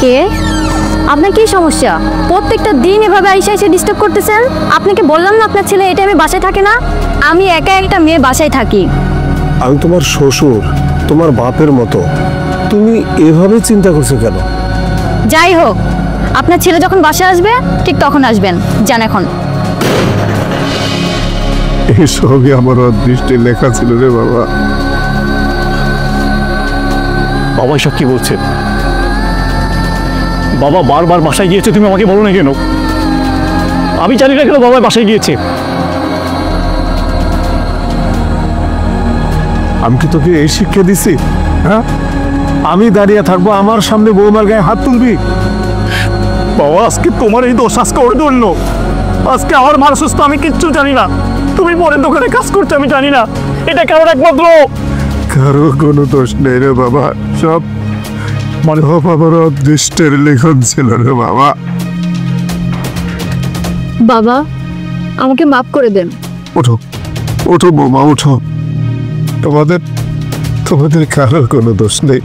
কে? আপনার কি সমস্যা? প্রত্যেকটা দিন এভাবে আইসা এসে ডিস্টার্ব করতেছেন। আপনাকে বললাম না আপনার ছেলে এই টাইমে বাসায় থাকে না। আমি একা একটা মেয়ে বাসায় থাকি। আমি তোমার শ্বশুর, তোমার বাপের মতো। তুমি এভাবে চিন্তা করছো কেন? যাই হোক, আপনার ছেলে যখন বাসায় আসবে ঠিক তখন আসবেন। যান এখন। এসবই আমার অদৃষ্টে লেখা ছিল রে বাবা। বাবা এসব কি বলছে? বাবা বারবার বাসায় গিয়েছে, তুমি আমাকে বলো না কেন? আমি জানি না কেন বাবা বাসায় গিয়েছে। আমি কি তোকে এই শিক্ষা দিছি? হ্যাঁ, আমি দাঁড়িয়ে থাকবো, আমার সামনে বৌমার গায়ে হাত তুলবি? বাবা আজকে তোমার এই দোষ, আজকে ওর জন্য। আজকে আমার মার সুস্থ, আমি কিচ্ছু জানি না। তুমি পরের দোকানে কাজ করছো, আমি জানি না। এটা কারোর একমাত্র। কারো কোনো দোষ নেই রে বাবা, সব মানে আমার অদৃষ্টের লেখন ছিল রে বাবা। বাবা, আমাকে মাফ করে দেন। ওঠো ওঠো বৌমা, ওঠো। তোমাদের তোমাদের কারোর কোনো দোষ নেই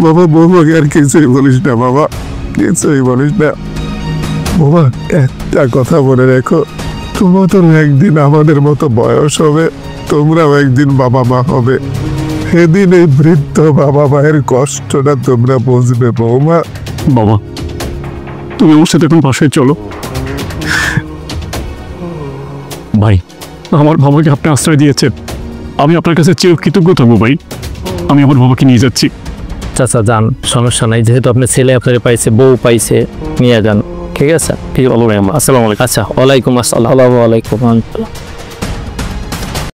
বাবা। বৌমাকে আর কিছুই বলিস না বাবা, কিছুই বলিস না। বাবা একটা কথা মনে রেখো, তোমাদের একদিন আমাদের মতো বয়স হবে, তোমরাও একদিন বাবা মা হবে। সেদিন এই বৃদ্ধ বাবা মায়ের কষ্টটা তোমরা বুঝবে বৌমা। বাবা তুমি ওর সাথে এখন বাসায় চলো। ভাই, আমার বাবাকে আপনি আশ্রয় দিয়েছেন, আমি আপনার কাছে চেয়ে কৃতজ্ঞ থাকবো ভাই। আমি আমার বাবাকে নিয়ে যাচ্ছি। চাচা যান, সমস্যা নাই। যেহেতু আপনার ছেলে আপনার পাইছে, বউ পাইছে, নিয়ে যান। ঠিক আছে? ঠিক আছে, ভালো ভাই। আসসালামু আলাইকুম। আচ্ছা, ওয়ালাইকুম আসসালাম। ওয়ালাইকুম আসসালাম।